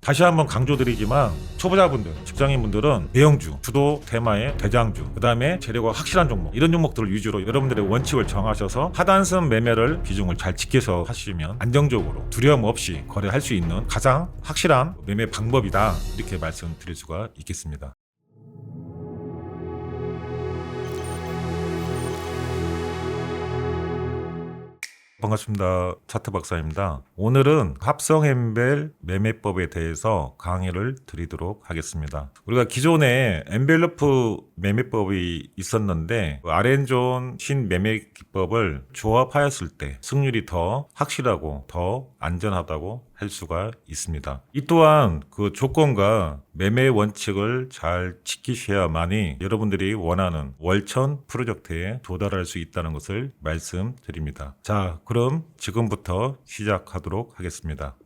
다시 한번 강조드리지만 초보자분들, 직장인분들은 대형주, 주도 테마의 대장주, 그 다음에 재료가 확실한 종목, 이런 종목들을 위주로 여러분들의 원칙을 정하셔서 하단선 매매를 비중을 잘 지켜서 하시면 안정적으로 두려움 없이 거래할 수 있는 가장 확실한 매매 방법이다, 이렇게 말씀드릴 수가 있겠습니다. 반갑습니다. 차트 박사입니다. 오늘은 합성 엠벨 매매법에 대해서 강의를 드리도록 하겠습니다. 우리가 기존에 엔벨러프 매매법이 있었는데 RN존 신매매 기법을 조합하였을 때 승률이 더 확실하고 더 안전하다고 할 수가 있습니다. 이 또한 그 조건과 매매 원칙을 잘 지키셔야만이 여러분들이 원하는 월천 프로젝트에 도달할 수 있다는 것을 말씀드립니다. 자, 그럼 지금부터 시작하도록 하겠습니다.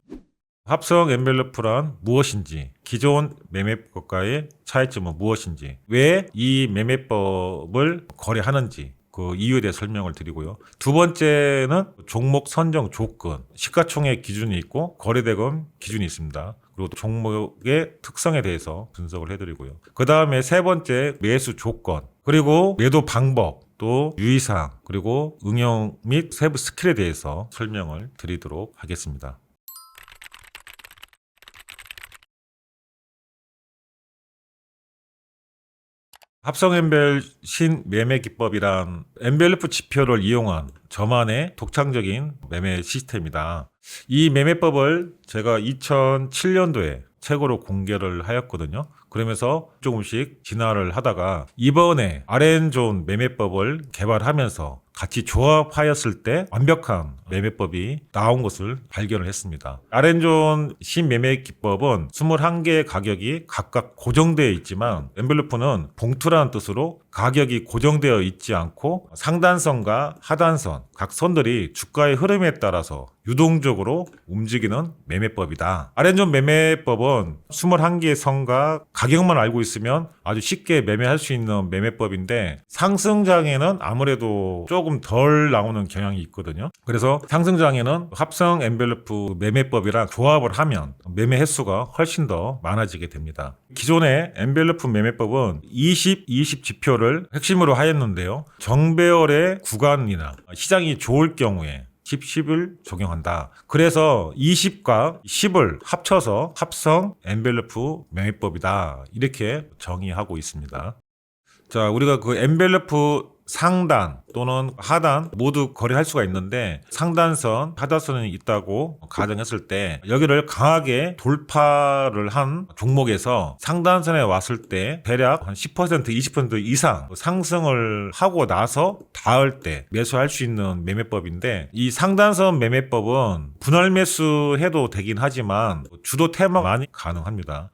합성 엔벨러프란 무엇인지, 기존 매매법과의 차이점은 무엇인지, 왜 이 매매법을 거래하는지, 그 이유에 대해 설명을 드리고요. 두 번째는 종목 선정 조건, 시가총액 기준이 있고 거래대금 기준이 있습니다. 그리고 또 종목의 특성에 대해서 분석을 해드리고요. 그 다음에 세 번째 매수 조건, 그리고 매도 방법, 또 유의사항, 그리고 응용 및 세부 스킬에 대해서 설명을 드리도록 하겠습니다. 합성 엔벨 신매매 기법이란 엔벨러프 지표를 이용한 저만의 독창적인 매매 시스템이다. 이 매매법을 제가 2007년도에 책으로 공개를 하였거든요. 그러면서 조금씩 진화를 하다가 이번에 RN존 매매법을 개발하면서 같이 조합하였을 때 완벽한 매매법이 나온 것을 발견을 했습니다. RN존 신매매 기법은 21개의 가격이 각각 고정되어 있지만 엔벨러프는 봉투라는 뜻으로 가격이 고정되어 있지 않고 상단선과 하단선, 각 선들이 주가의 흐름에 따라서 유동적으로 움직이는 매매법이다. RN존 매매법은 21개의 선과 가격만 알고 있으면 아주 쉽게 매매할 수 있는 매매법인데 상승장에는 아무래도 조금 덜 나오는 경향이 있거든요. 그래서 상승장에는 합성 엔벨러프 매매법이랑 조합을 하면 매매 횟수가 훨씬 더 많아지게 됩니다. 기존의 엔벨러프 매매법은 20 지표를 핵심으로 하였는데요. 정배열의 구간이나 시장이 좋을 경우에 10을 적용한다. 그래서 20과 10을 합쳐서 합성 엔벨러프 매매법이다, 이렇게 정의하고 있습니다. 자, 우리가 그 엔벨러프 상단 또는 하단 모두 거래할 수가 있는데 상단선, 하단선이 있다고 가정했을 때 여기를 강하게 돌파를 한 종목에서 상단선에 왔을 때 대략 한 10%, 20% 이상 상승을 하고 나서 닿을 때 매수할 수 있는 매매법인데, 이 상단선 매매법은 분할 매수해도 되긴 하지만 주도 테마만이 가능합니다.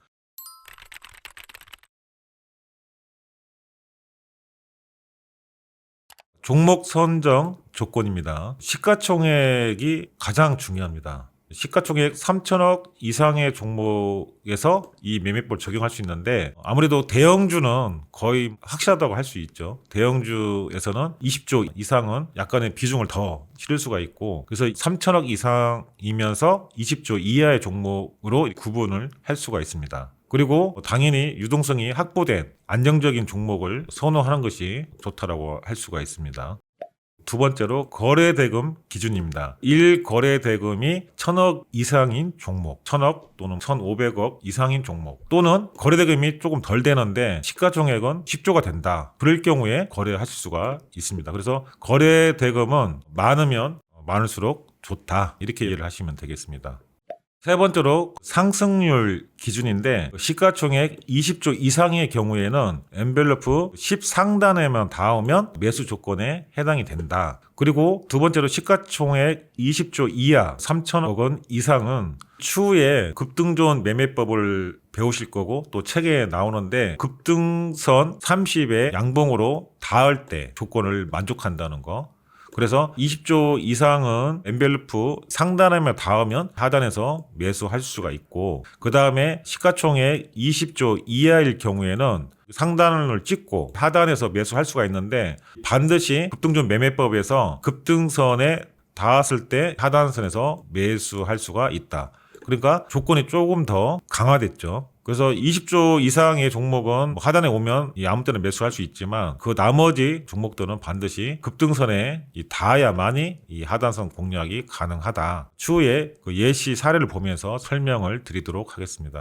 종목 선정 조건입니다. 시가총액이 가장 중요합니다. 시가총액 3천억 이상의 종목에서 이 매매법을 적용할 수 있는데 아무래도 대형주는 거의 확실하다고 할 수 있죠. 대형주에서는 20조 이상은 약간의 비중을 더 실을 수가 있고, 그래서 3천억 이상이면서 20조 이하의 종목으로 구분을 할 수가 있습니다. 그리고 당연히 유동성이 확보된 안정적인 종목을 선호하는 것이 좋다라고 할 수가 있습니다. 두 번째로 거래대금 기준입니다. 1거래대금이 1,000억 이상인 종목, 1,000억 또는 1,500억 이상인 종목, 또는 거래대금이 조금 덜 되는데 시가총액은 10조가 된다. 그럴 경우에 거래하실 수가 있습니다. 그래서 거래대금은 많으면 많을수록 좋다, 이렇게 이해를 하시면 되겠습니다. 세 번째로 상승률 기준인데 시가총액 20조 이상의 경우에는 엔벨러프 10 상단에만 닿으면 매수 조건에 해당이 된다. 그리고 두 번째로 시가총액 20조 이하 3천억 원 이상은 추후에 급등존 매매법을 배우실 거고 또 책에 나오는데 급등선 30의 양봉으로 닿을 때 조건을 만족한다는 거. 그래서 20조 이상은 엔벨러프 상단에 닿으면 하단에서 매수할 수가 있고, 그 다음에 시가총액 20조 이하일 경우에는 상단을 찍고 하단에서 매수할 수가 있는데 반드시 급등존 매매법에서 급등선에 닿았을 때 하단선에서 매수할 수가 있다. 그러니까 조건이 조금 더 강화됐죠. 그래서 20조 이상의 종목은 하단에 오면 아무 때나 매수할 수 있지만 그 나머지 종목들은 반드시 급등선에 닿아야만이 이 하단선 공략이 가능하다. 추후에 그 예시 사례를 보면서 설명을 드리도록 하겠습니다.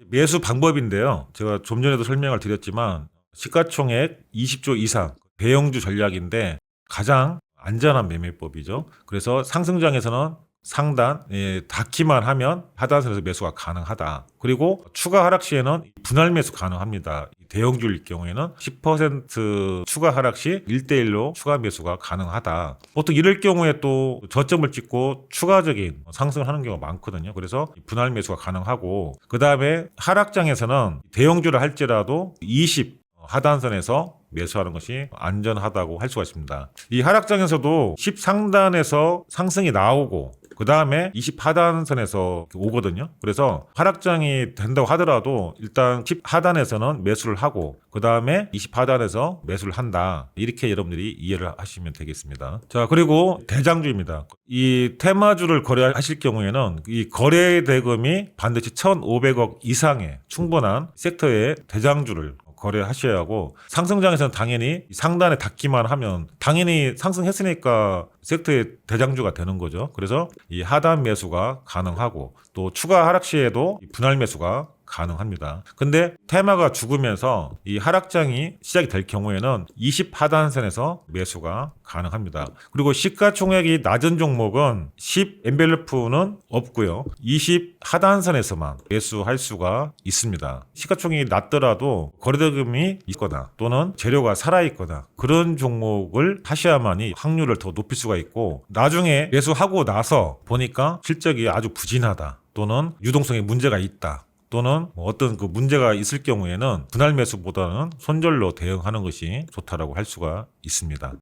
매수 방법인데요. 제가 좀 전에도 설명을 드렸지만 시가총액 20조 이상 대형주 전략인데 가장 안전한 매매법이죠. 그래서 상승장에서는 상단 닿기만 하면 하단선에서 매수가 가능하다. 그리고 추가 하락 시에는 분할 매수 가능합니다. 대형주일 경우에는 10% 추가 하락 시 1대1로 추가 매수가 가능하다. 보통 이럴 경우에 또 저점을 찍고 추가적인 상승을 하는 경우가 많거든요. 그래서 분할 매수가 가능하고 그 다음에 하락장에서는 대형주를 할지라도 20 하단선에서 매수하는 것이 안전하다고 할 수가 있습니다. 이 하락장에서도 10 상단에서 상승이 나오고 그 다음에 20 하단선에서 오거든요. 그래서 하락장이 된다고 하더라도 일단 10 하단에서는 매수를 하고 그 다음에 20 하단에서 매수를 한다. 이렇게 여러분들이 이해를 하시면 되겠습니다. 자, 그리고 대장주입니다. 이 테마주를 거래하실 경우에는 이 거래 대금이 반드시 1,500억 이상의 충분한 섹터의 대장주를 거래하셔야 하고 상승장에서는 당연히 상단에 닿기만 하면 당연히 상승했으니까 섹터의 대장주가 되는 거죠. 그래서 이 하단 매수가 가능하고 또 추가 하락 시에도 분할 매수가 가능합니다. 근데 테마가 죽으면서 이 하락장이 시작이 될 경우에는 20 하단선에서 매수가 가능합니다. 그리고 시가총액이 낮은 종목은 10 엔벨로프는 없고요. 20 하단선에서만 매수할 수가 있습니다. 시가총액이 낮더라도 거래대금이 있거나 또는 재료가 살아있거나 그런 종목을 하셔야만이 확률을 더 높일 수가 있고 나중에 매수하고 나서 보니까 실적이 아주 부진하다 또는 유동성에 문제가 있다. 또는 어떤 그 문제가 있을 경우에는 분할 매수보다는 손절로 대응하는 것이 좋다라고 할 수가 있습니다.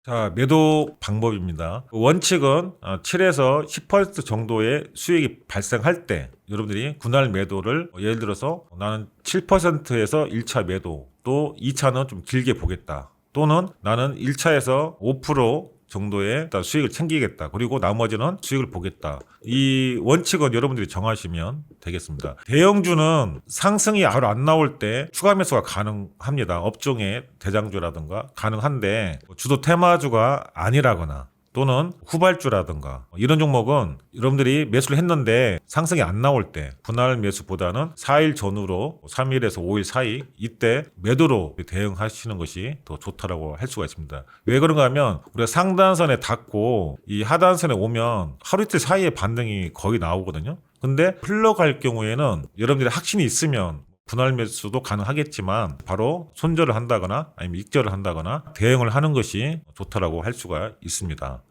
자, 매도 방법입니다. 원칙은 7에서 10% 정도의 수익이 발생할 때 여러분들이 분할 매도를 예를 들어서 나는 7%에서 1차 매도 또 2차는 좀 길게 보겠다. 또는 나는 1차에서 5% 정도의 수익을 챙기겠다. 그리고 나머지는 수익을 보겠다. 이 원칙은 여러분들이 정하시면 되겠습니다. 대형주는 상승이 바로 안 나올 때 추가 매수가 가능합니다. 업종의 대장주라든가 가능한데 주도 테마주가 아니라거나 또는 후발주라든가 이런 종목은 여러분들이 매수를 했는데 상승이 안 나올 때 분할 매수보다는 4일 전후로 3일에서 5일 사이 이때 매도로 대응하시는 것이 더 좋다라고 할 수가 있습니다. 왜 그런가 하면 우리가 상단선에 닿고 이 하단선에 오면 하루 이틀 사이에 반등이 거의 나오거든요. 근데 흘러갈 경우에는 여러분들이 확신이 있으면 분할 매수도 가능하겠지만 바로 손절을 한다거나 아니면 익절을 한다거나 대응을 하는 것이 좋다라고 할 수가 있습니다.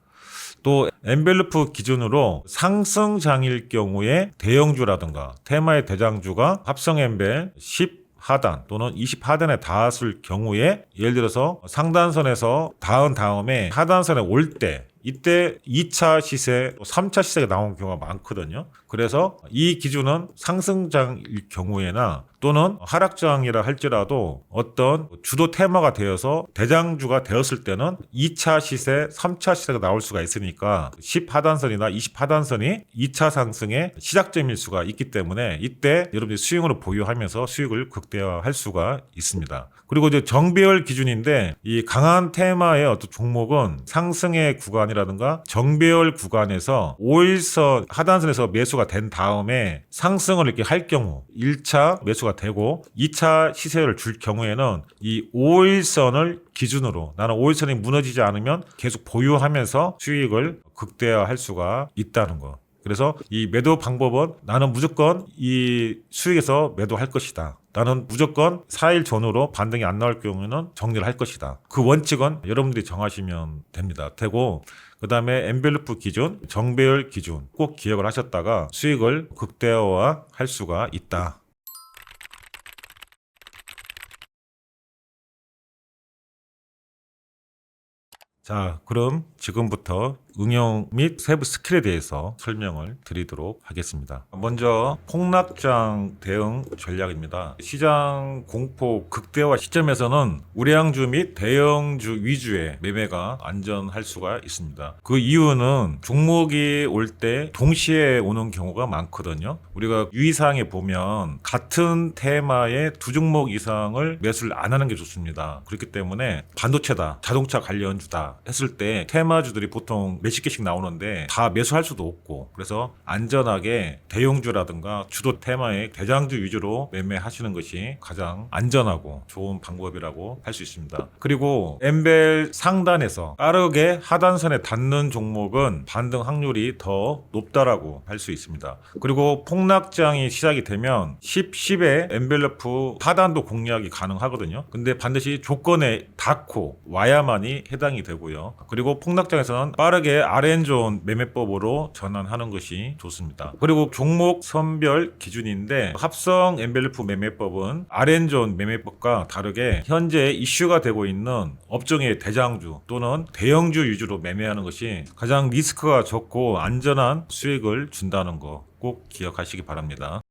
또 엔벨로프 기준으로 상승장일 경우에 대형주라든가 테마의 대장주가 합성 엔벨 10 하단 또는 20 하단에 닿았을 경우에 예를 들어서 상단선에서 닿은 다음에 하단선에 올 때 이때 2차 시세, 3차 시세가 나온 경우가 많거든요. 그래서 이 기준은 상승장일 경우에나 또는 하락장이라 할지라도 어떤 주도 테마가 되어서 대장주가 되었을 때는 2차 시세, 3차 시세가 나올 수가 있으니까 10 하단선이나 20 하단선이 2차 상승의 시작점일 수가 있기 때문에 이때 여러분들이 수익으로 보유하면서 수익을 극대화할 수가 있습니다. 그리고 이제 정배열 기준인데 이 강한 테마의 어떤 종목은 상승의 구간이라든가 정배열 구간에서 5일선 하단선에서 매수가 된 다음에 상승을 이렇게 할 경우 1차 매수가 되고 2차 시세를 줄 경우에는 이 5일선을 기준으로 나는 5일선이 무너지지 않으면 계속 보유하면서 수익을 극대화할 수가 있다는 거. 그래서 이 매도 방법은 나는 무조건 이 수익에서 매도할 것이다. 나는 무조건 4일 전후로 반등이 안 나올 경우에는 정리를 할 것이다. 그 원칙은 여러분들이 정하시면 됩니다. 되고 그 다음에 엔벨로프 기준, 정배열 기준 꼭 기억을 하셨다가 수익을 극대화할 수가 있다. 자, 그럼 지금부터 응용 및 세부 스킬에 대해서 설명을 드리도록 하겠습니다. 먼저 폭락장 대응 전략입니다. 시장 공포 극대화 시점에서는 우량주 및 대형주 위주의 매매가 안전할 수가 있습니다. 그 이유는 종목이 올 때 동시에 오는 경우가 많거든요. 우리가 유의사항에 보면 같은 테마의 두 종목 이상을 매수를 안 하는 게 좋습니다. 그렇기 때문에 반도체다, 자동차 관련주다 했을 때 테마주들이 보통 몇십 개씩 나오는데 다 매수할 수도 없고, 그래서 안전하게 대형주라든가 주도 테마의 대장주 위주로 매매하시는 것이 가장 안전하고 좋은 방법이라고 할 수 있습니다. 그리고 엠벨 상단에서 빠르게 하단선에 닿는 종목은 반등 확률이 더 높다라고 할 수 있습니다. 그리고 폭락장이 시작이 되면 10의 엔벨러프 하단도 공략이 가능하거든요. 근데 반드시 조건에 닿고 와야만이 해당이 되고요. 그리고 폭락장에서는 빠르게 RN존 매매법으로 전환하는 것이 좋습니다. 그리고 종목 선별 기준인데 합성 엔벨러프 매매법은 RN존 매매법과 다르게 현재 이슈가 되고 있는 업종의 대장주 또는 대형주 위주로 매매하는 것이 가장 리스크가 적고 안전한 수익을 준다는 거 꼭 기억하시기 바랍니다.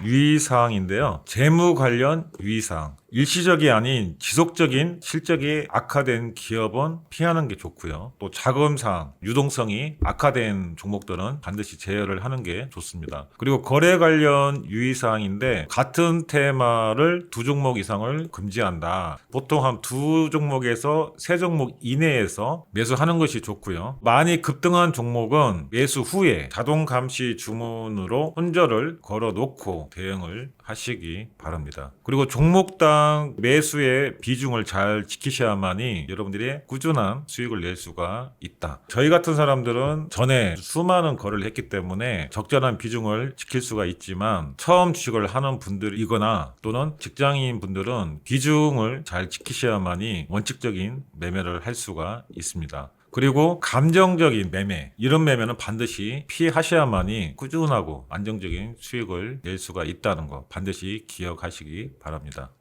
유의사항인데요. 재무 관련 유의사항. 일시적이 아닌 지속적인 실적이 악화된 기업은 피하는 게 좋고요. 또 자금상, 유동성이 악화된 종목들은 반드시 제어를 하는 게 좋습니다. 그리고 거래 관련 유의사항인데 같은 테마를 두 종목 이상을 금지한다. 보통 한 두 종목에서 세 종목 이내에서 매수하는 것이 좋고요. 많이 급등한 종목은 매수 후에 자동 감시 주문으로 손절을 걸어 놓고 대응을 하시기 바랍니다. 그리고 종목당 매수의 비중을 잘 지키셔야만이 여러분들이 꾸준한 수익을 낼 수가 있다. 저희 같은 사람들은 전에 수많은 거래를 했기 때문에 적절한 비중을 지킬 수가 있지만 처음 주식을 하는 분들이거나 또는 직장인 분들은 비중을 잘 지키셔야만이 원칙적인 매매를 할 수가 있습니다. 그리고 감정적인 매매, 이런 매매는 반드시 피하셔야만이 꾸준하고 안정적인 수익을 낼 수가 있다는 거 반드시 기억하시기 바랍니다.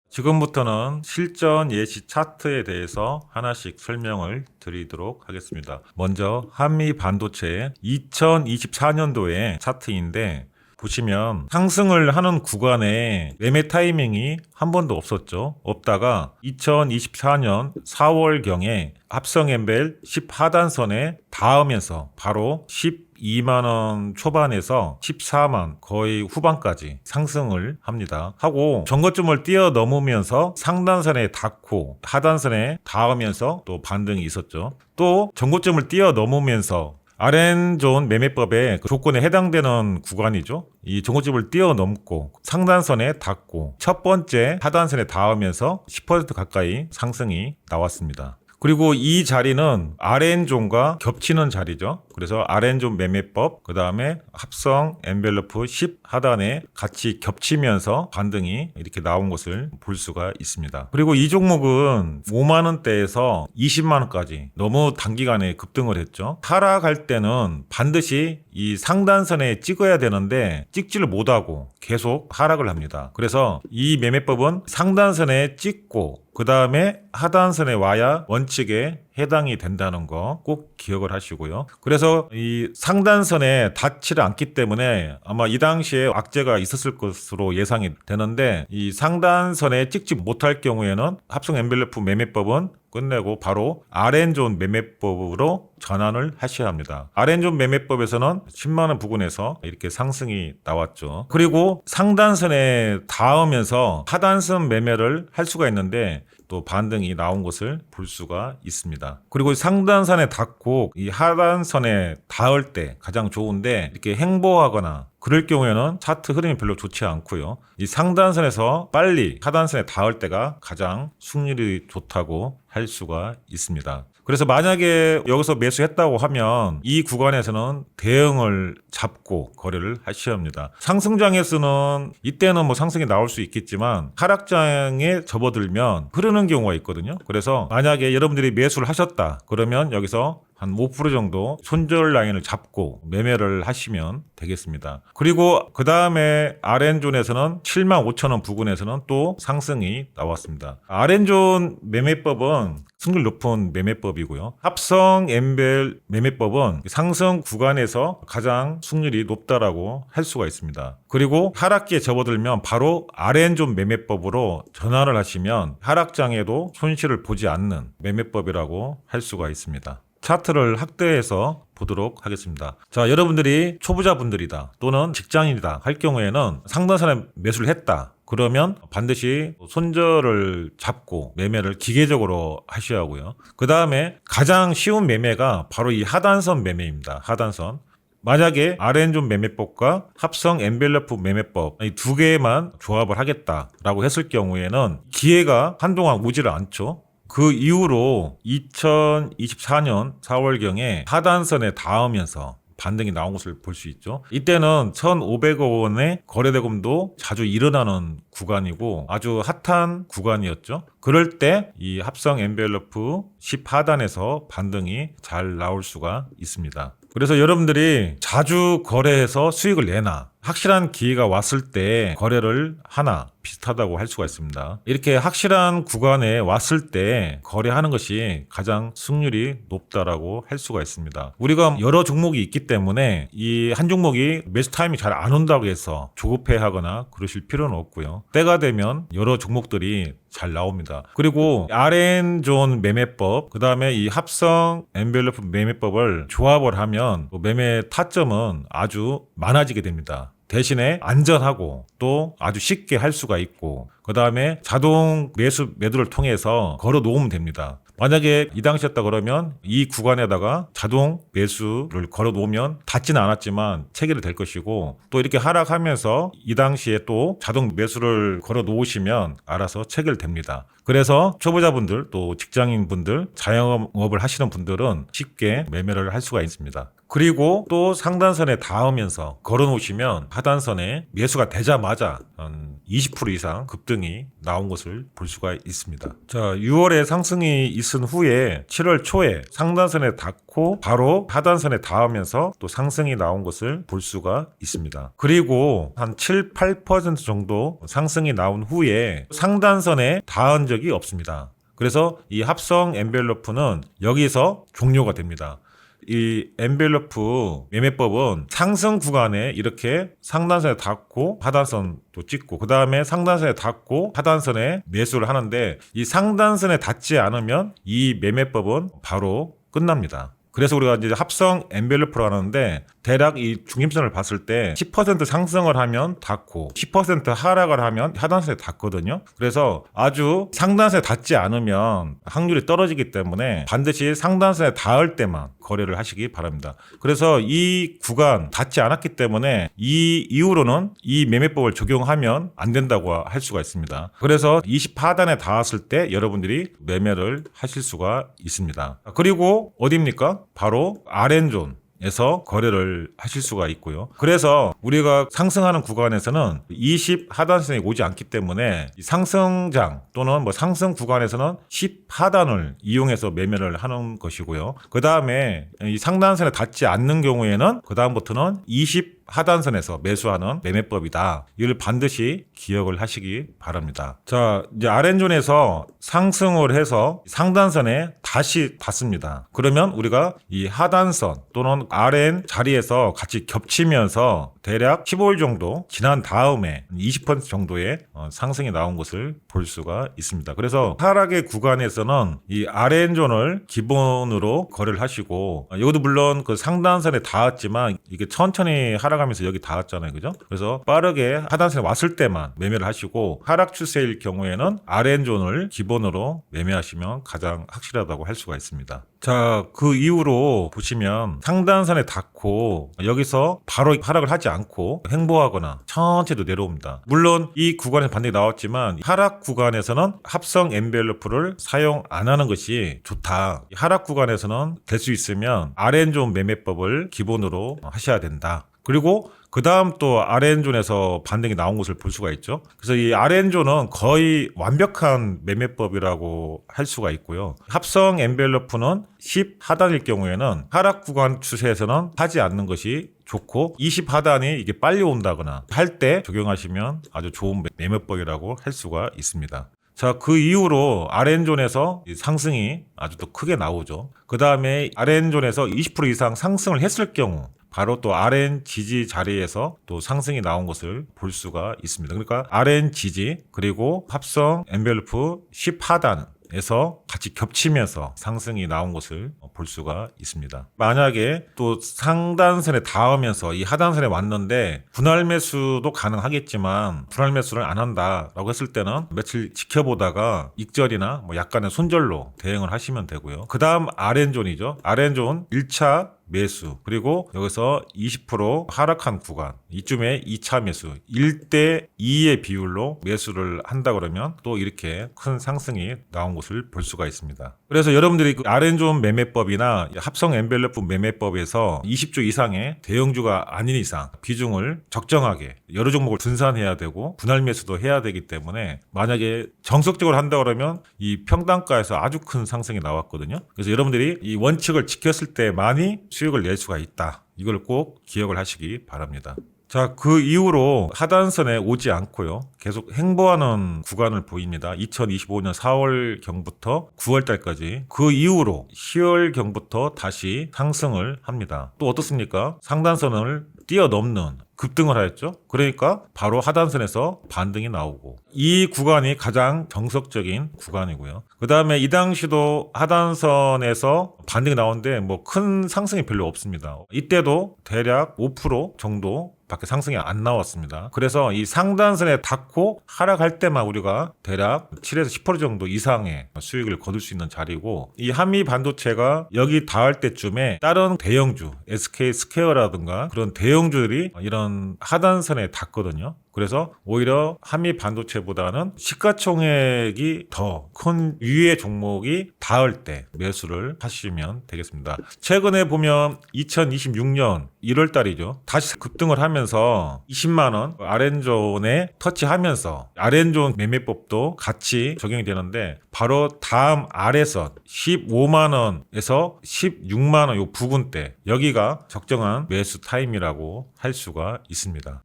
지금부터는 실전 예시 차트에 대해서 하나씩 설명을 드리도록 하겠습니다. 먼저 한미 반도체 2024년도의 차트인데 보시면 상승을 하는 구간에 매매 타이밍이 한 번도 없었죠. 없다가 2024년 4월경에 합성 엠벨 10 하단선에 닿으면서 바로 12만원 초반에서 14만 거의 후반까지 상승을 합니다. 하고 전고점을 뛰어넘으면서 상단선에 닿고 하단선에 닿으면서 또 반등이 있었죠. 또 전고점을 뛰어넘으면서 RN존 매매법의 조건에 해당되는 구간이죠. 이 전고점을 뛰어넘고 상단선에 닿고 첫 번째 하단선에 닿으면서 10% 가까이 상승이 나왔습니다. 그리고 이 자리는 RN존과 겹치는 자리죠. 그래서 RN존 매매법, 그 다음에 합성 엔벨러프 10 하단에 같이 겹치면서 반등이 이렇게 나온 것을 볼 수가 있습니다. 그리고 이 종목은 5만원대에서 20만원까지 너무 단기간에 급등을 했죠. 하락할 때는 반드시 이 상단선에 찍어야 되는데 찍지를 못하고 계속 하락을 합니다. 그래서 이 매매법은 상단선에 찍고 그 다음에 하단선에 와야 원칙에 해당이 된다는 거 꼭 기억을 하시고요. 그래서 이 상단선에 닿지를 않기 때문에 아마 이 당시에 악재가 있었을 것으로 예상이 되는데 이 상단선에 찍지 못할 경우에는 합성 엔벨러프 매매법은 끝내고 바로 RN존 매매법으로 전환을 하셔야 합니다. RN존 매매법에서는 10만원 부근에서 이렇게 상승이 나왔죠. 그리고 상단선에 닿으면서 하단선 매매를 할 수가 있는데 또 반등이 나온 것을 볼 수가 있습니다. 그리고 상단선에 닿고 이 하단선에 닿을 때 가장 좋은데 이렇게 행보하거나 그럴 경우에는 차트 흐름이 별로 좋지 않고요. 이 상단선에서 빨리 하단선에 닿을 때가 가장 승률이 좋다고 할 수가 있습니다. 그래서 만약에 여기서 매수했다고 하면 이 구간에서는 대응을 잡고 거래를 하셔야 합니다. 상승장에서는 이때는 뭐 상승이 나올 수 있겠지만 하락장에 접어들면 흐르는 경우가 있거든요. 그래서 만약에 여러분들이 매수를 하셨다 그러면 여기서 한 5% 정도 손절 라인을 잡고 매매를 하시면 되겠습니다. 그리고 그 다음에 RN존에서는 75,000원 부근에서는 또 상승이 나왔습니다. RN존 매매법은 승률 높은 매매법이고요. 합성 엠벨 매매법은 상승 구간에서 가장 승률이 높다라고 할 수가 있습니다. 그리고 하락기에 접어들면 바로 RN존 매매법으로 전환을 하시면 하락장에도 손실을 보지 않는 매매법이라고 할 수가 있습니다. 차트를 확대해서 보도록 하겠습니다. 자, 여러분들이 초보자분들이다 또는 직장인이다 할 경우에는 상단선에 매수를 했다. 그러면 반드시 손절을 잡고 매매를 기계적으로 하셔야 하고요. 그 다음에 가장 쉬운 매매가 바로 이 하단선 매매입니다. 하단선. 만약에 RN존 매매법과 합성 엔벨러프 매매법 이 두 개만 조합을 하겠다라고 했을 경우에는 기회가 한동안 오지를 않죠. 그 이후로 2024년 4월경에 하단선에 닿으면서 반등이 나온 것을 볼 수 있죠. 이때는 1,500억 원의 거래대금도 자주 일어나는 구간이고 아주 핫한 구간이었죠. 그럴 때 이 합성 엔벨러프 10하단에서 반등이 잘 나올 수가 있습니다. 그래서 여러분들이 자주 거래해서 수익을 내나 확실한 기회가 왔을 때 거래를 하나 비슷하다고 할 수가 있습니다. 이렇게 확실한 구간에 왔을 때 거래하는 것이 가장 승률이 높다라고 할 수가 있습니다. 우리가 여러 종목이 있기 때문에 이 한 종목이 매수 타임이 잘 안 온다고 해서 조급해하거나 그러실 필요는 없고요. 때가 되면 여러 종목들이 잘 나옵니다. 그리고 RN존 매매법, 그 다음에 이 합성 엔벨러프 매매법을 조합을 하면 매매 타점은 아주 많아지게 됩니다. 대신에 안전하고 또 아주 쉽게 할 수가 있고 그 다음에 자동 매도를 통해서 걸어 놓으면 됩니다. 만약에 이 당시였다 그러면 이 구간에다가 자동 매수를 걸어 놓으면 닿지는 않았지만 체결이 될 것이고 또 이렇게 하락하면서 이 당시에 또 자동 매수를 걸어 놓으시면 알아서 체결됩니다. 그래서 초보자분들 또 직장인분들 자영업을 하시는 분들은 쉽게 매매를 할 수가 있습니다. 그리고 또 상단선에 닿으면서 걸어 놓으시면 하단선에 매수가 되자마자 한 20% 이상 급등이 나온 것을 볼 수가 있습니다. 자, 6월에 상승이 있은 후에 7월 초에 상단선에 닿고 바로 하단선에 닿으면서 또 상승이 나온 것을 볼 수가 있습니다. 그리고 한 7, 8% 정도 상승이 나온 후에 상단선에 닿은 적이 없습니다. 그래서 이 합성 엔벨러프는 여기서 종료가 됩니다. 이 엔벨러프 매매법은 상승 구간에 이렇게 상단선에 닿고 하단선도 찍고 그 다음에 상단선에 닿고 하단선에 매수를 하는데 이 상단선에 닿지 않으면 이 매매법은 바로 끝납니다. 그래서 우리가 이제 합성 엔벨러프를 하는데 대략 이 중심선을 봤을 때 10% 상승을 하면 닿고 10% 하락을 하면 하단선에 닿거든요. 그래서 아주 상단선에 닿지 않으면 확률이 떨어지기 때문에 반드시 상단선에 닿을 때만 거래를 하시기 바랍니다. 그래서 이 구간 닿지 않았기 때문에 이 이후로는 이 매매법을 적용하면 안 된다고 할 수가 있습니다. 그래서 20하단에 닿았을 때 여러분들이 매매를 하실 수가 있습니다. 그리고 어디입니까? 바로 RN존 에서 거래를 하실 수가 있고요. 그래서 우리가 상승하는 구간에서는 20 하단선이 오지 않기 때문에 상승장 또는 뭐 상승 구간에서는 10 하단을 이용해서 매매를 하는 것이고요. 그 다음에 이 상단선에 닿지 않는 경우에는 그 다음부터는 20 하단선에서 매수하는 매매법이다. 이걸 반드시 기억을 하시기 바랍니다. 자, 이제 RN존에서 상승을 해서 상단선에 다시 닿습니다. 그러면 우리가 이 하단선 또는 RN 자리에서 같이 겹치면서 대략 15일 정도 지난 다음에 20% 정도의 상승이 나온 것을 볼 수가 있습니다. 그래서 하락의 구간에서는 이 RN존을 기본으로 거래를 하시고 이것도 물론 그 상단선에 닿았지만 이게 천천히 하락하면서 여기 닿았잖아요. 그죠? 그래서 빠르게 하단선에 왔을 때만 매매를 하시고 하락 추세일 경우에는 RN존을 기본으로 매매하시면 가장 확실하다고 할 수가 있습니다. 자, 그 이후로 보시면 상단선에 닿고 여기서 바로 하락을 하지 않고 횡보하거나 천천히 내려옵니다. 물론 이 구간에서 반등이 나왔지만 하락 구간에서는 합성 엔벨러프를 사용 안 하는 것이 좋다. 하락 구간에서는 될 수 있으면 RN존 매매법을 기본으로 하셔야 된다. 그리고 그 다음 또 RN존에서 반등이 나온 것을 볼 수가 있죠. 그래서 이 RN존은 거의 완벽한 매매법이라고 할 수가 있고요. 합성 엔벨러프는 10 하단일 경우에는 하락 구간 추세에서는 하지 않는 것이 좋고 20 하단이 이게 빨리 온다거나 할 때 적용하시면 아주 좋은 매매법이라고 할 수가 있습니다. 자, 그 이후로 RN존에서 상승이 아주 또 크게 나오죠. 그 다음에 RN존에서 20% 이상 상승을 했을 경우 바로 또 RN 지지 자리에서 또 상승이 나온 것을 볼 수가 있습니다. 그러니까 RN 지지 그리고 합성 엔벨러프 10 하단에서 같이 겹치면서 상승이 나온 것을 볼 수가 있습니다. 만약에 또 상단선에 닿으면서 이 하단선에 왔는데 분할 매수도 가능하겠지만 분할 매수를 안 한다라고 했을 때는 며칠 지켜보다가 익절이나 뭐 약간의 손절로 대응을 하시면 되고요. 그 다음 RN존이죠. RN존 1차 매수 그리고 여기서 20% 하락한 구간 이쯤에 2차 매수 1대 2의 비율로 매수를 한다 그러면 또 이렇게 큰 상승이 나온 것을 볼 수가 있습니다. 그래서 여러분들이 그 RN존 매매법이나 합성 엔벨러프 매매법에서 20주 이상의 대형주가 아닌 이상 비중을 적정하게 여러 종목을 분산해야 되고 분할 매수도 해야 되기 때문에 만약에 정석적으로 한다 그러면 이 평단가에서 아주 큰 상승이 나왔거든요. 그래서 여러분들이 이 원칙을 지켰을 때만이 수익을 낼 수가 있다. 이걸 꼭 기억을 하시기 바랍니다. 자, 그 이후로 하단선에 오지 않고요. 계속 행보하는 구간을 보입니다. 2025년 4월경부터 9월달까지 그 이후로 10월경부터 다시 상승을 합니다. 또 어떻습니까? 상단선을 뛰어넘는 급등을 하였죠. 그러니까 바로 하단선에서 반등이 나오고 이 구간이 가장 정석적인 구간이고요. 그 다음에 이 당시도 하단선에서 반등이 나오는데 뭐 큰 상승이 별로 없습니다. 이때도 대략 5% 정도 밖에 상승이 안 나왔습니다. 그래서 이 상단선에 닿고 하락할 때만 우리가 대략 7에서 10% 정도 이상의 수익을 거둘 수 있는 자리고 이 한미 반도체가 여기 닿을 때쯤에 다른 대형주 SK 스퀘어라든가 그런 대형주들이 이런 하단선에 닿거든요. 그래서 오히려 한미 반도체보다는 시가총액이 더 큰 위의 종목이 닿을 때 매수를 하시면 되겠습니다. 최근에 보면 2026년 1월 달이죠. 다시 급등을 하면서 20만 원 RN존에 터치하면서 RN존 매매법도 같이 적용이 되는데 바로 다음 아래선 15만 원에서 16만 원 요 부근대 여기가 적정한 매수 타임이라고 할 수가 있습니다.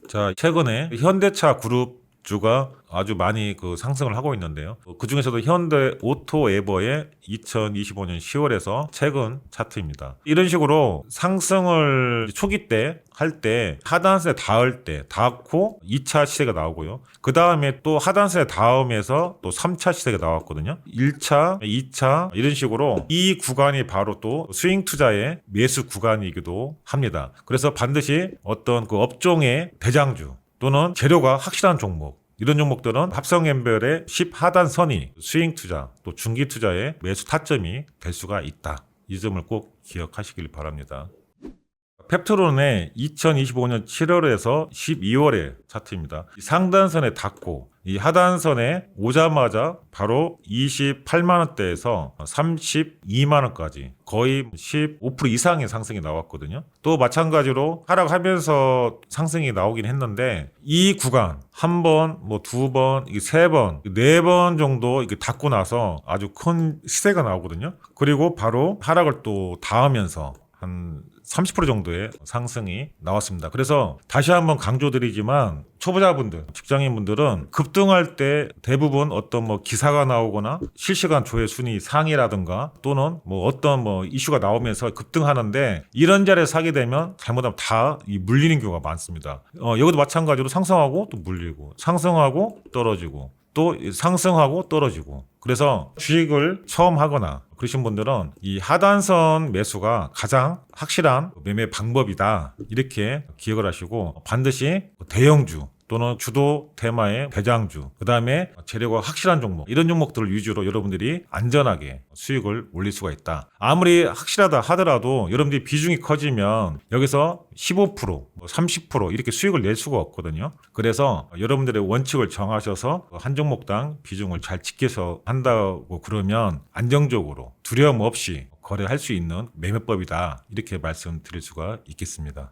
자, 최근에 현대차 그룹 주가 아주 많이 그 상승을 하고 있는데요. 그 중에서도 현대 오토에버의 2025년 10월에서 최근 차트입니다. 이런 식으로 상승을 초기 때 할 때 하단선에 닿을 때 닿고 2차 시세가 나오고요. 그 다음에 또 하단선에 닿으면서 또 3차 시세가 나왔거든요. 1차, 2차 이런 식으로 이 구간이 바로 또 스윙 투자의 매수 구간이기도 합니다. 그래서 반드시 어떤 그 업종의 대장주 또는 재료가 확실한 종목 이런 종목들은 합성 엔벨의 10 하단선이 스윙 투자 또 중기 투자의 매수 타점이 될 수가 있다. 이 점을 꼭 기억하시길 바랍니다. 펩트론의 2025년 7월에서 12월의 차트입니다. 상단선에 닿고 이 하단선에 오자마자 바로 28만 원대에서 32만 원까지 거의 15% 이상의 상승이 나왔거든요. 또 마찬가지로 하락하면서 상승이 나오긴 했는데 이 구간 한 번, 뭐 두 번, 세 번, 네 번 정도 이렇게 닿고 나서 아주 큰 시세가 나오거든요. 그리고 바로 하락을 또 닿으면서 한 30% 정도의 상승이 나왔습니다. 그래서 다시 한번 강조드리지만 초보자분들, 직장인분들은 급등할 때 대부분 어떤 뭐 기사가 나오거나 실시간 조회 순위 상이라든가 또는 뭐 어떤 뭐 이슈가 나오면서 급등하는데 이런 자리에 사게 되면 잘못하면 다 물리는 경우가 많습니다. 여기도 마찬가지로 상승하고 또 물리고 상승하고 떨어지고 또 상승하고 떨어지고 그래서 주식을 처음 하거나 그러신 분들은 이 하단선 매수가 가장 확실한 매매 방법이다 이렇게 기억을 하시고 반드시 대형주 또는 주도 테마의 대장주 그 다음에 재료가 확실한 종목 이런 종목들을 위주로 여러분들이 안전하게 수익을 올릴 수가 있다. 아무리 확실하다 하더라도 여러분들이 비중이 커지면 여기서 15% 30% 이렇게 수익을 낼 수가 없거든요. 그래서 여러분들의 원칙을 정하셔서 한 종목당 비중을 잘 지켜서 한다고 그러면 안정적으로 두려움 없이 거래할 수 있는 매매법이다 이렇게 말씀드릴 수가 있겠습니다.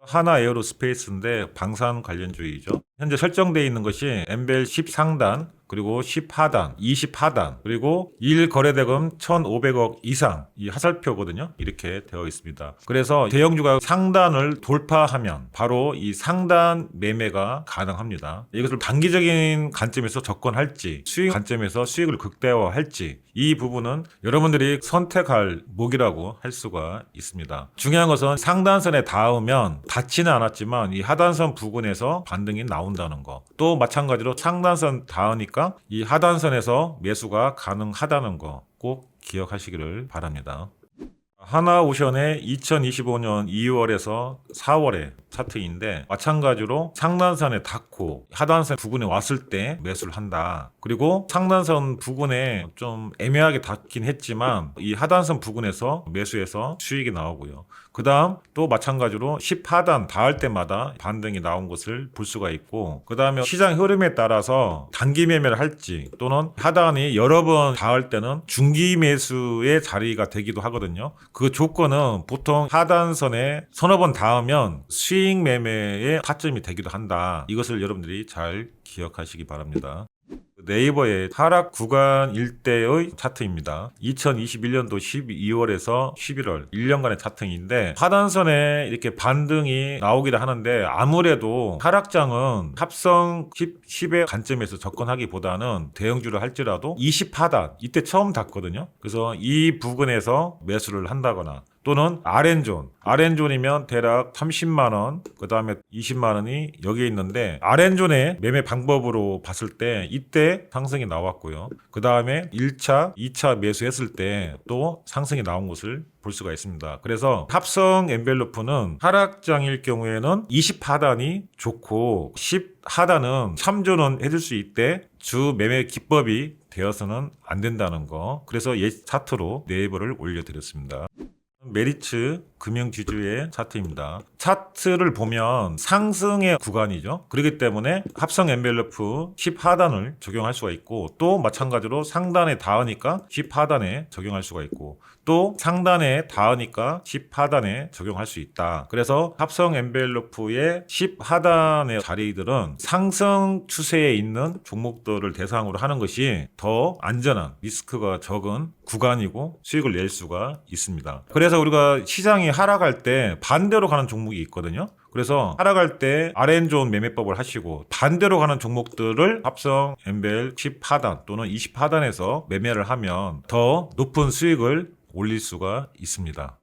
하나 에어로스페이스인데 방산 관련주이죠. 현재 설정되어 있는 것이 엠벨 10상단, 그리고 10하단, 20하단, 그리고 1거래대금 1,500억 이상 이 하살표거든요. 이렇게 되어 있습니다. 그래서 대형주가 상단을 돌파하면 바로 이 상단 매매가 가능합니다. 이것을 단기적인 관점에서 접근할지 수익 관점에서 수익을 극대화할지 이 부분은 여러분들이 선택할 목이라고 할 수가 있습니다. 중요한 것은 상단선에 닿으면 닿지는 않았지만 이 하단선 부근에서 반등이 나온다는 거. 또 마찬가지로 상단선 닿으니까 이 하단선에서 매수가 가능하다는 거 꼭 기억하시기를 바랍니다. 하나오션의 2025년 2월에서 4월의 차트인데 마찬가지로 상단선에 닿고 하단선 부근에 왔을 때 매수를 한다. 그리고 상단선 부근에 좀 애매하게 닿긴 했지만 이 하단선 부근에서 매수해서 수익이 나오고요. 그 다음 또 마찬가지로 10하단 닿을 때마다 반등이 나온 것을 볼 수가 있고, 그 다음에 시장 흐름에 따라서 단기 매매를 할지 또는 하단이 여러 번 닿을 때는 중기 매수의 자리가 되기도 하거든요. 그 조건은 보통 하단선에 서너 번 닿으면 수익 매매의 타점이 되기도 한다. 이것을 여러분들이 잘 기억하시기 바랍니다. 네이버의 하락 구간 일대의 차트입니다. 2021년도 12월에서 11월 1년간의 차트인데 하단선에 이렇게 반등이 나오기도 하는데 아무래도 하락장은 합성 10의 관점에서 접근하기보다는 대형주를 할지라도 20하단 이때 처음 닿거든요. 그래서 이 부근에서 매수를 한다거나 또는 RN존이면 대략 30만원, 그 다음에 20만원이 여기에 있는데 RN존의 매매 방법으로 봤을 때 이때 상승이 나왔고요. 그 다음에 1차, 2차 매수했을 때 또 상승이 나온 것을 볼 수가 있습니다. 그래서 합성 엔벨로프는 하락장일 경우에는 20하단이 좋고 10하단은 참조는 해줄 수 있대 주 매매 기법이 되어서는 안 된다는 거. 그래서 차트로 네이버를 올려드렸습니다. 메리츠 금융지주의 차트입니다. 차트를 보면 상승의 구간이죠. 그렇기 때문에 합성 엔벨로프 10하단을 적용할 수가 있고 또 마찬가지로 상단에 닿으니까 10하단에 적용할 수가 있고 또 상단에 닿으니까 10하단에 적용할 수 있다. 그래서 합성 엔벨로프의 10하단의 자리들은 상승 추세에 있는 종목들을 대상으로 하는 것이 더 안전한 리스크가 적은 구간이고 수익을 낼 수가 있습니다. 그래서 우리가 시장이 하락할 때 반대로 가는 종목이 있거든요. 그래서 하락할 때 RN존 매매법을 하시고 반대로 가는 종목들을 합성 엔벨 10하단 또는 20하단에서 매매를 하면 더 높은 수익을 올릴 수가 있습니다.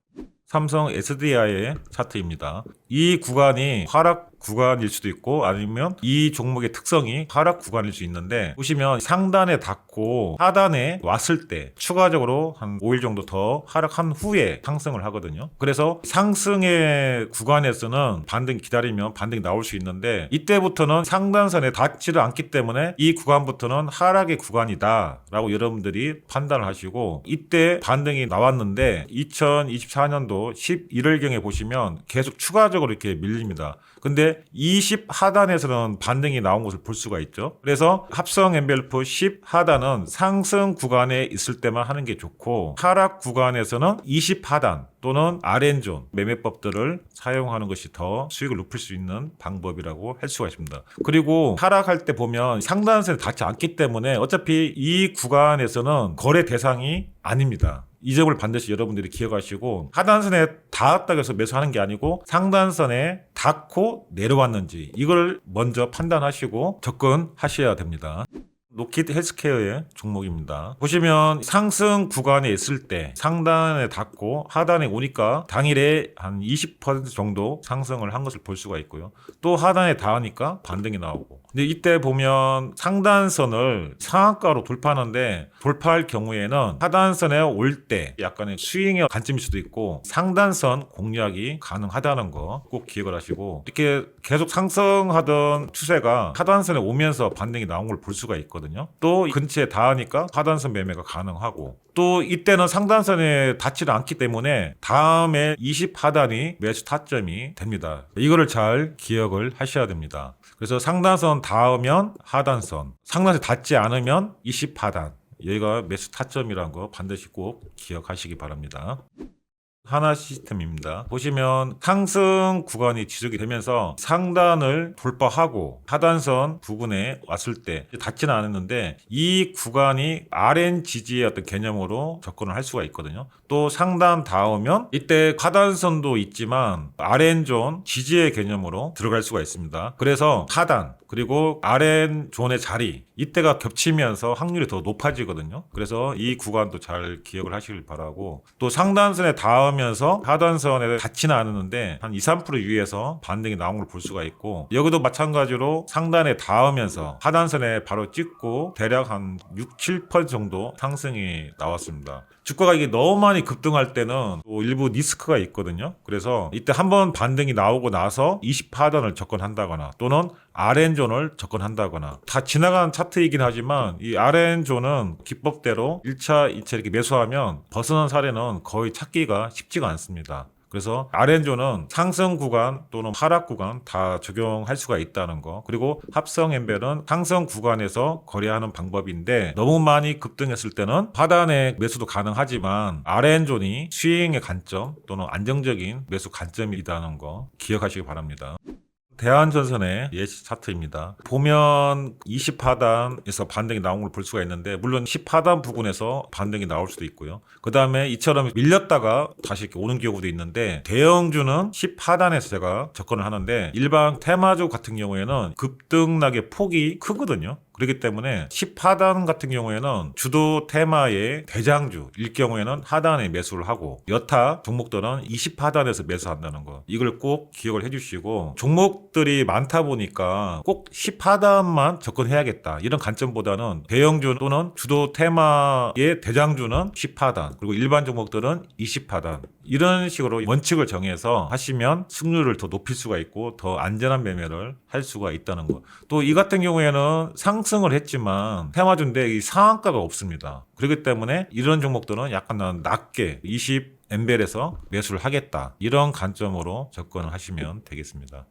삼성 SDI의 차트입니다. 이 구간이 하락 구간일 수도 있고 아니면 이 종목의 특성이 하락 구간일 수 있는데 보시면 상단에 닿고 하단에 왔을 때 추가적으로 한 5일 정도 더 하락한 후에 상승을 하거든요. 그래서 상승의 구간에서는 반등 기다리면 반등이 나올 수 있는데 이때부터는 상단선에 닿지를 않기 때문에 이 구간부터는 하락의 구간이다 라고 여러분들이 판단을 하시고 이때 반등이 나왔는데 2024년도 11월경에 보시면 계속 추가적으로 이렇게 밀립니다. 근데 20하단에서는 반등이 나온 것을 볼 수가 있죠. 그래서 합성 엔벨프 10하단은 상승 구간에 있을 때만 하는 게 좋고 하락 구간에서는 20하단 또는 RN존 매매법들을 사용하는 것이 더 수익을 높일 수 있는 방법이라고 할 수가 있습니다. 그리고 하락할 때 보면 상단선에 닿지 않기 때문에 어차피 이 구간에서는 거래 대상이 아닙니다. 이 점을 반드시 여러분들이 기억하시고 하단선에 닿았다고 해서 매수하는 게 아니고 상단선에 닿고 내려왔는지 이걸 먼저 판단하시고 접근하셔야 됩니다. 로키드 헬스케어의 종목입니다. 보시면 상승 구간에 있을 때 상단에 닿고 하단에 오니까 당일에 한 20% 정도 상승을 한 것을 볼 수가 있고요. 또 하단에 닿으니까 반등이 나오고. 근데 이때 보면 상단선을 상한가로 돌파하는데 돌파할 경우에는 하단선에 올 때 약간의 스윙의 관점일 수도 있고 상단선 공략이 가능하다는 거 꼭 기억을 하시고 이렇게 계속 상승하던 추세가 하단선에 오면서 반등이 나온 걸 볼 수가 있거든요. 또 근처에 닿으니까 하단선 매매가 가능하고 또 이때는 상단선에 닿지를 않기 때문에 다음에 20하단이 매수 타점이 됩니다. 이거를 잘 기억을 하셔야 됩니다. 그래서 상단선 닿으면 하단선, 상단선에 닿지 않으면 20하단. 여기가 매수 타점이라는 거 반드시 꼭 기억하시기 바랍니다. 하나 시스템입니다. 보시면 상승 구간이 지속이 되면서 상단을 돌파하고 하단선 부근에 왔을 때 닿지는 않았는데 이 구간이 RN 지지의 어떤 개념으로 접근을 할 수가 있거든요. 또 상단 닿으면 이때 하단선도 있지만 RN 존 지지의 개념으로 들어갈 수가 있습니다. 그래서 하단 그리고 RN 존의 자리 이때가 겹치면서 확률이 더 높아지거든요. 그래서 이 구간도 잘 기억을 하시길 바라고, 또 상단선에 닿으면서 하단선에 닿지는 않았는데 한 2, 3% 위에서 반등이 나온 걸 볼 수가 있고, 여기도 마찬가지로 상단에 닿으면서 하단선에 바로 찍고 대략 한 6, 7% 정도 상승이 나왔습니다. 주가가 이게 너무 많이 급등할 때는 또 일부 리스크가 있거든요. 그래서 이때 한번 반등이 나오고 나서 20하단을 접근한다거나 또는 RN존을 접근한다거나, 다 지나간 차트이긴 하지만 이 RN존은 기법대로 1차, 2차 이렇게 매수하면 벗어난 사례는 거의 찾기가 쉽지가 않습니다. 그래서 RN존은 상승 구간 또는 하락 구간 다 적용할 수가 있다는 거, 그리고 합성 엠벨은 상승 구간에서 거래하는 방법인데 너무 많이 급등했을 때는 하단에 매수도 가능하지만 RN존이 스윙의 관점 또는 안정적인 매수 관점이라는 거 기억하시기 바랍니다. 대한전선의 예시 차트입니다. 보면 20하단에서 반등이 나온 걸 볼 수가 있는데, 물론 10하단 부근에서 반등이 나올 수도 있고요. 그 다음에 이처럼 밀렸다가 다시 이렇게 오는 경우도 있는데, 대형주는 10하단에서 제가 접근을 하는데 일반 테마주 같은 경우에는 급등락의 폭이 크거든요. 그렇기 때문에 10하단 같은 경우에는 주도 테마의 대장주일 경우에는 하단에 매수를 하고, 여타 종목들은 20하단에서 매수한다는 거, 이걸 꼭 기억을 해주시고, 종목들이 많다 보니까 꼭 10하단만 접근해야겠다 이런 관점보다는 대형주 또는 주도 테마의 대장주는 10하단, 그리고 일반 종목들은 20하단, 이런 식으로 원칙을 정해서 하시면 승률을 더 높일 수가 있고 더 안전한 매매를 할 수가 있다는 거. 또 이 같은 경우에는 상승을 했지만 테마주인데 이 상한가가 없습니다. 그렇기 때문에 이런 종목들은 약간 낮게 20 엠벨에서 매수를 하겠다, 이런 관점으로 접근을 하시면 되겠습니다.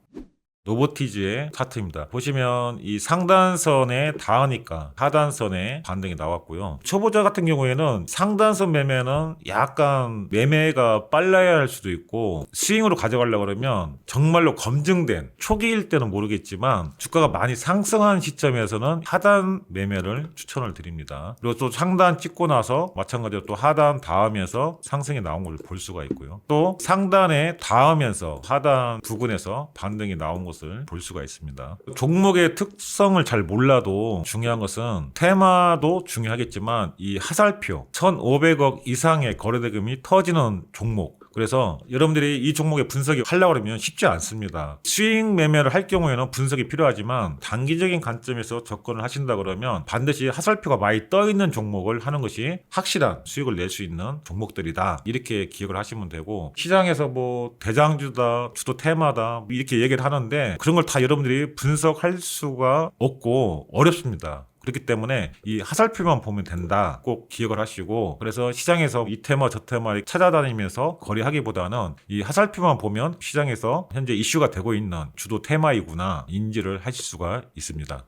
노보티즈의 차트입니다. 보시면 이 상단선에 닿으니까 하단선에 반등이 나왔고요. 초보자 같은 경우에는 상단선 매매는 약간 매매가 빨라야 할 수도 있고, 스윙으로 가져가려고 그러면 정말로 검증된 초기일 때는 모르겠지만 주가가 많이 상승한 시점에서는 하단 매매를 추천을 드립니다. 그리고 또 상단 찍고 나서 마찬가지로 또 하단 닿으면서 상승이 나온 걸 볼 수가 있고요. 또 상단에 닿으면서 하단 부근에서 반등이 나온 것을 볼 수가 있습니다. 종목의 특성을 잘 몰라도 중요한 것은, 테마도 중요하겠지만 이 하살표 1,500억 이상의 거래대금이 터지는 종목, 그래서 여러분들이 이 종목의 분석이 하려고 하면 쉽지 않습니다. 스윙 매매를 할 경우에는 분석이 필요하지만 단기적인 관점에서 접근을 하신다 그러면 반드시 하살표가 많이 떠 있는 종목을 하는 것이 확실한 수익을 낼 수 있는 종목들이다, 이렇게 기억을 하시면 되고, 시장에서 뭐 대장주다, 주도 테마다 이렇게 얘기를 하는데 그런 걸 다 여러분들이 분석할 수가 없고 어렵습니다. 그렇기 때문에 이 하살표만 보면 된다, 꼭 기억을 하시고, 그래서 시장에서 이 테마 저 테마 찾아다니면서 거래하기보다는 이 하살표만 보면 시장에서 현재 이슈가 되고 있는 주도 테마이구나 인지를 하실 수가 있습니다.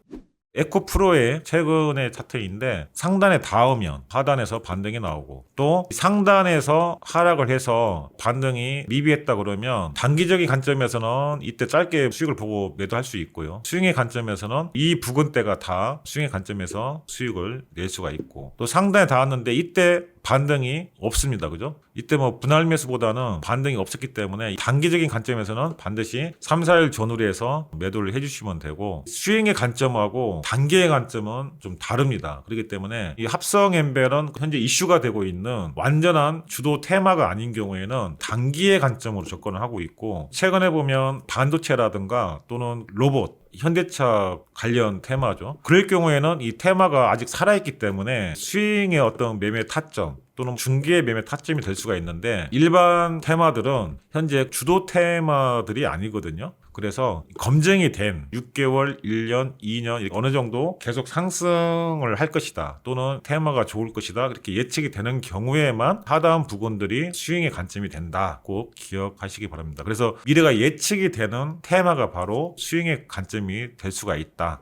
에코프로의 최근의 차트인데, 상단에 닿으면 하단에서 반등이 나오고, 또 상단에서 하락을 해서 반등이 미비했다 그러면 단기적인 관점에서는 이때 짧게 수익을 보고 매도할 수 있고요. 스윙의 관점에서는 이 부근대가 다 스윙의 관점에서 수익을 낼 수가 있고, 또 상단에 닿았는데 이때 반등이 없습니다. 그죠? 이때 뭐 분할 매수보다는 반등이 없었기 때문에 단기적인 관점에서는 반드시 3, 4일 전후로 해서 매도를 해주시면 되고, 스윙의 관점하고 단기의 관점은 좀 다릅니다. 그렇기 때문에 이 합성 엠벨은 현재 이슈가 되고 있는 완전한 주도 테마가 아닌 경우에는 단기의 관점으로 접근을 하고 있고, 최근에 보면 반도체라든가 또는 로봇, 현대차 관련 테마죠. 그럴 경우에는 이 테마가 아직 살아있기 때문에 스윙의 어떤 매매 타점 또는 중기의 매매 타점이 될 수가 있는데, 일반 테마들은 현재 주도 테마들이 아니거든요. 그래서 검증이 된 6개월, 1년, 2년 어느 정도 계속 상승을 할 것이다, 또는 테마가 좋을 것이다, 그렇게 예측이 되는 경우에만 하단 부분들이 스윙의 관점이 된다, 꼭 기억하시기 바랍니다. 그래서 미래가 예측이 되는 테마가 바로 스윙의 관점이 될 수가 있다.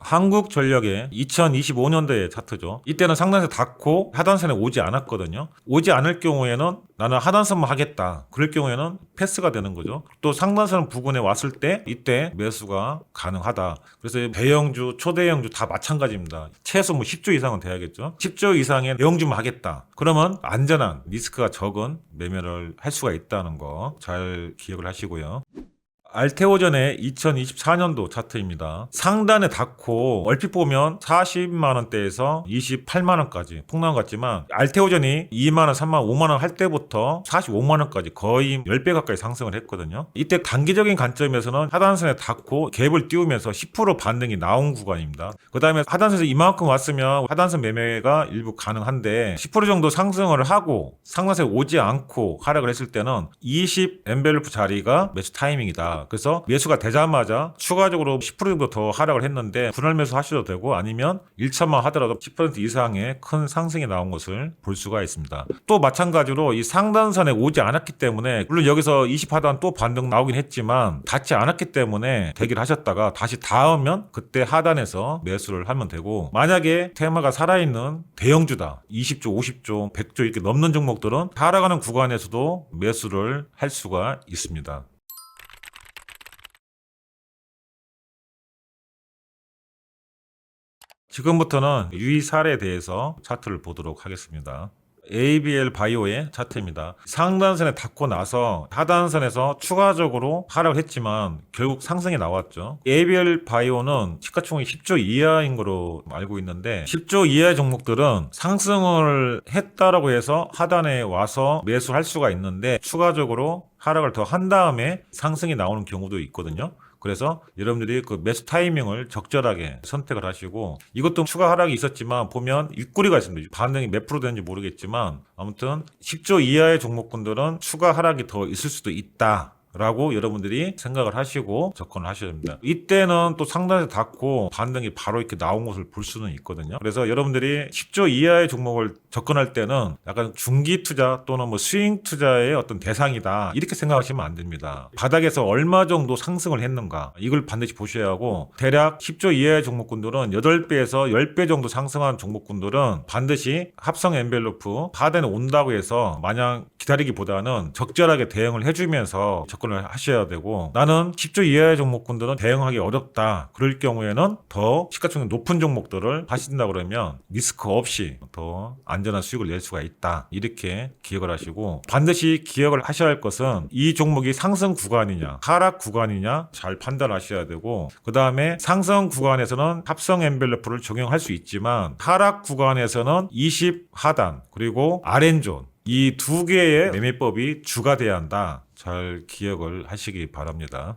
한국전력의 2025년도의 차트죠. 이때는 상단선 닫고 하단선에 오지 않았거든요. 오지 않을 경우에는 나는 하단선만 하겠다. 그럴 경우에는 패스가 되는 거죠. 또 상단선 부근에 왔을 때 이때 매수가 가능하다. 그래서 대형주, 초대형주 다 마찬가지입니다. 최소 10조 이상은 돼야겠죠. 10조 이상의 대형주만 하겠다. 그러면 안전한 리스크가 적은 매매를 할 수가 있다는 거 잘 기억을 하시고요. 알테오전의 2024년도 차트입니다. 상단에 닫고 얼핏 보면 40만원대에서 28만원까지 폭락 같지만 알테오전이 2만원, 3만원, 5만원 할 때부터 45만원까지 거의 10배 가까이 상승을 했거든요. 이때 단기적인 관점에서는 하단선에 닫고 갭을 띄우면서 10% 반등이 나온 구간입니다. 그 다음에 하단선에서 이만큼 왔으면 하단선 매매가 일부 가능한데 10% 정도 상승을 하고 상단선에 오지 않고 하락을 했을 때는 20 엔벨로프 자리가 매수 타이밍이다. 그래서 매수가 되자마자 추가적으로 10% 정도 더 하락을 했는데 분할 매수 하셔도 되고 아니면 1차만 하더라도 10% 이상의 큰 상승이 나온 것을 볼 수가 있습니다. 또 마찬가지로 이 상단선에 오지 않았기 때문에 물론 여기서 20하단 또 반등 나오긴 했지만 닿지 않았기 때문에 대기를 하셨다가 다시 닿으면 그때 하단에서 매수를 하면 되고 만약에 테마가 살아있는 대형주다 20조, 50조, 100조 이렇게 넘는 종목들은 하락하는 구간에서도 매수를 할 수가 있습니다. 지금부터는 유의사례에 대해서 차트를 보도록 하겠습니다. ABL 바이오의 차트입니다. 상단선에 닿고 나서 하단선에서 추가적으로 하락을 했지만 결국 상승이 나왔죠. ABL 바이오는 시가총액이 10조 이하인 거로 알고 있는데 10조 이하의 종목들은 상승을 했다라고 해서 하단에 와서 매수할 수가 있는데 추가적으로 하락을 더 한 다음에 상승이 나오는 경우도 있거든요. 그래서 여러분들이 그 매수 타이밍을 적절하게 선택을 하시고 이것도 추가 하락이 있었지만 보면 윗꼬리가 있습니다. 반등이 몇 프로 되는지 모르겠지만 아무튼 10조 이하의 종목군들은 추가 하락이 더 있을 수도 있다. 라고 여러분들이 생각을 하시고 접근을 하셔야 됩니다. 이때는 또 상단에서 닫고 반등이 바로 이렇게 나온 것을 볼 수는 있거든요. 그래서 여러분들이 10조 이하의 종목을 접근할 때는 약간 중기 투자 또는 뭐 스윙 투자의 어떤 대상이다. 이렇게 생각하시면 안 됩니다. 바닥에서 얼마 정도 상승을 했는가 이걸 반드시 보셔야 하고 대략 10조 이하의 종목군들은 8배에서 10배 정도 상승한 종목군들은 반드시 합성 엔벨로프 하단에 온다고 해서 마냥 기다리기보다는 적절하게 대응을 해주면서 접근을 하셔야 되고 나는 10조 이하의 종목군들은 대응하기 어렵다. 그럴 경우에는 더 시가총액 높은 종목들을 하신다 그러면 리스크 없이 더 안전한 수익을 낼 수가 있다. 이렇게 기억을 하시고 반드시 기억을 하셔야 할 것은 이 종목이 상승 구간이냐 하락 구간이냐 잘 판단하셔야 되고 그 다음에 상승 구간에서는 합성 엔벨로프를 적용할 수 있지만 하락 구간에서는 20 하단 그리고 RN존 이 두 개의 매매법이 주가 돼야 한다. 잘 기억을 하시기 바랍니다.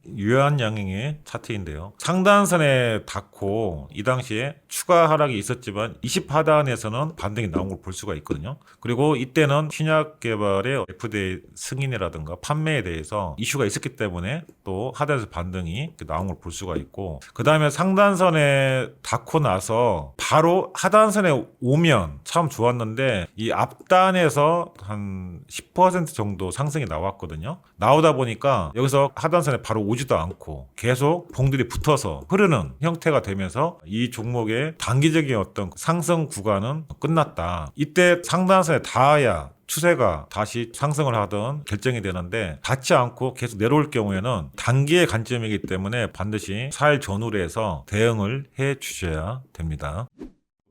유한양행의 차트인데요. 상단선에 닿고 이 당시에 추가 하락이 있었지만 20하단에서는 반등이 나온 걸 볼 수가 있거든요. 그리고 이때는 신약 개발의 FDA 승인이라든가 판매에 대해서 이슈가 있었기 때문에 또 하단에서 반등이 나온 걸 볼 수가 있고 그 다음에 상단선에 닿고 나서 바로 하단선에 오면 참 좋았는데 이 앞단에서 한 10% 정도 상승이 나왔거든요. 나오다 보니까 여기서 하단선에 바로 오지도 않고 계속 봉들이 붙어서 흐르는 형태가 되면서 이 종목의 단기적인 어떤 상승 구간은 끝났다. 이때 상단선에 닿아야 추세가 다시 상승을 하던 결정이 되는데 닿지 않고 계속 내려올 경우에는 단기의 관점이기 때문에 반드시 4일 전후로 해서 대응을 해 주셔야 됩니다.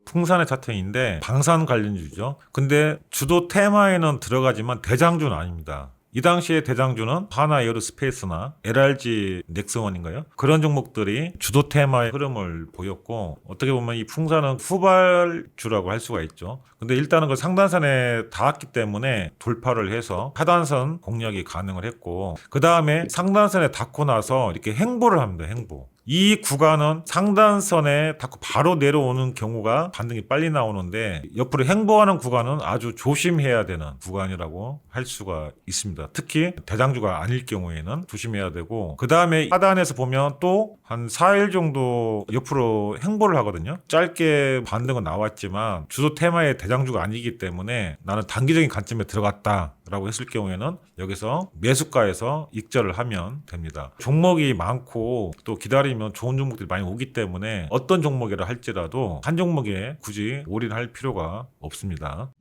풍산의 차트인데 방산 관련주죠. 근데 주도 테마에는 들어가지만 대장주는 아닙니다. 이 당시에 대장주는 하나에어로스페이스나 LRG 넥슨원인가요? 그런 종목들이 주도 테마의 흐름을 보였고 어떻게 보면 이 풍산은 후발주라고 할 수가 있죠. 근데 일단은 그 상단선에 닿았기 때문에 돌파를 해서 하단선 공략이 가능을 했고 그 다음에 상단선에 닿고 나서 이렇게 행보를 합니다. 행보. 이 구간은 상단선에 닿고 바로 내려오는 경우가 반등이 빨리 나오는데 옆으로 행보하는 구간은 아주 조심해야 되는 구간이라고 할 수가 있습니다. 특히 대장주가 아닐 경우에는 조심해야 되고 그 다음에 하단에서 보면 또 한 4일 정도 옆으로 행보를 하거든요. 짧게 반등은 나왔지만 주도 테마의 대장주가 아니기 때문에 나는 단기적인 관점에 들어갔다 라고 했을 경우에는 여기서 매수가에서 익절을 하면 됩니다. 종목이 많고 또 기다리면 좋은 종목들이 많이 오기 때문에 어떤 종목이라 할지라도 한 종목에 굳이 올인할 필요가 없습니다.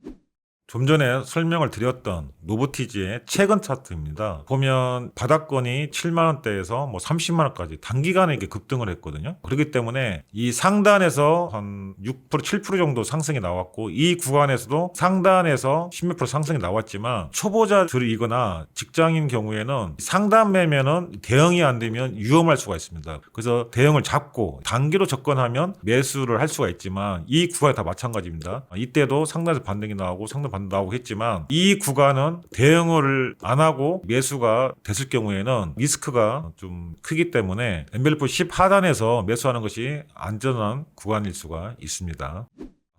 좀 전에 설명을 드렸던 노보티지의 최근 차트입니다. 보면 바닥권이 7만 원대에서 뭐 30만 원까지 단기간에 이게 급등을 했거든요. 그렇기 때문에 이 상단에서 한 6%, 7% 정도 상승이 나왔고 이 구간에서도 상단에서 10몇 프로 상승이 나왔지만 초보자들이거나 직장인 경우에는 상단 매매는 대응이 안 되면 위험할 수가 있습니다. 그래서 대응을 잡고 단기로 접근하면 매수를 할 수가 있지만 이 구간이 다 마찬가지입니다. 이때도 상단에서 반등이 나오고 상단 반등 나오고 했지만 이 구간은 대응을 안 하고 매수가 됐을 경우에는 리스크가 좀 크기 때문에 엔벨리프 10 하단에서 매수하는 것이 안전한 구간일 수가 있습니다.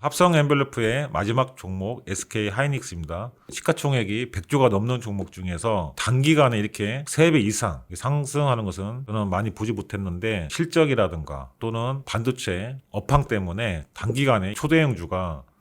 합성 엔벨리프의 마지막 종목 SK 하이닉스입니다. 시가총액이 100조가 넘는 종목 중에서 단기간에 이렇게 3배 이상 상승하는 것은 저는 많이 보지 못했는데 실적이라든가 또는 반도체 업황 때문에 단기간에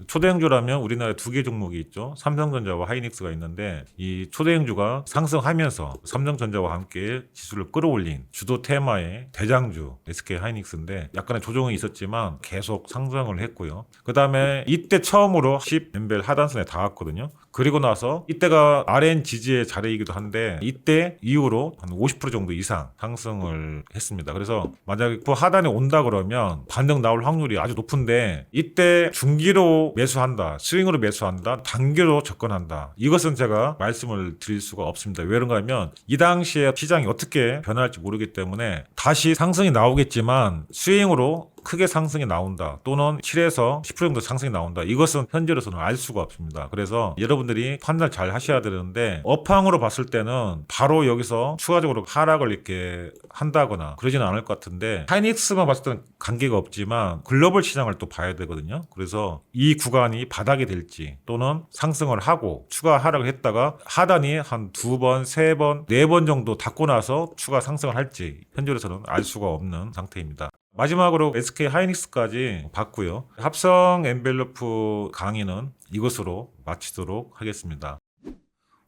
초대형주라면 우리나라에 2개 종목이 있죠. 삼성전자와 하이닉스가 있는데 이 초대형주가 상승하면서 삼성전자와 함께 지수를 끌어올린 주도 테마의 대장주 SK 하이닉스인데 약간의 조정이 있었지만 계속 상승을 했고요. 그 다음에 이때 처음으로 10 엔벨 하단선에 닿았거든요. 그리고 나서 이때가 RN 지지의 자리이기도 한데 이때 이후로 한 50% 정도 이상 상승을 했습니다. 그래서 만약에 그 하단에 온다 그러면 반등 나올 확률이 아주 높은데 이때 중기로 매수한다, 스윙으로 매수한다, 단기로 접근한다. 이것은 제가 말씀을 드릴 수가 없습니다. 왜 그런가 하면 이 당시에 시장이 어떻게 변할지 모르기 때문에 다시 상승이 나오겠지만 스윙으로 크게 상승이 나온다 또는 7에서 10% 정도 상승이 나온다. 이것은 현재로서는 알 수가 없습니다. 그래서 여러분들이 판단을 잘 하셔야 되는데 업황으로 봤을 때는 바로 여기서 추가적으로 하락을 이렇게 한다거나 그러지는 않을 것 같은데 하이닉스만 봤을 때는 관계가 없지만 글로벌 시장을 또 봐야 되거든요. 그래서 이 구간이 바닥이 될지 또는 상승을 하고 추가 하락을 했다가 하단이 한 2번, 3번, 4번 정도 닿고 나서 추가 상승을 할지 현재로서는 알 수가 없는 상태입니다. 마지막으로 SK 하이닉스까지 봤고요. 합성 엔벨로프 강의는 이것으로 마치도록 하겠습니다.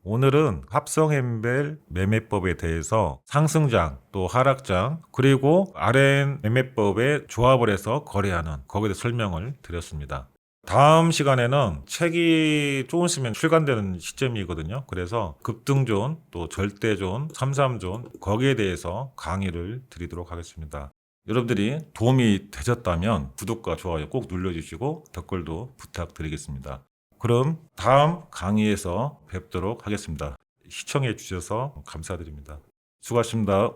오늘은 합성 엔벨 매매법에 대해서 상승장 또 하락장 그리고 RN 매매법에 조합을 해서 거래하는 거기에 대해 설명을 드렸습니다. 다음 시간에는 책이 조금 있으면 출간되는 시점이거든요. 그래서 급등존 또 절대존, 33존 거기에 대해서 강의를 드리도록 하겠습니다. 여러분들이 도움이 되셨다면 구독과 좋아요 꼭 눌러주시고 댓글도 부탁드리겠습니다. 그럼 다음 강의에서 뵙도록 하겠습니다. 시청해 주셔서 감사드립니다. 수고하셨습니다.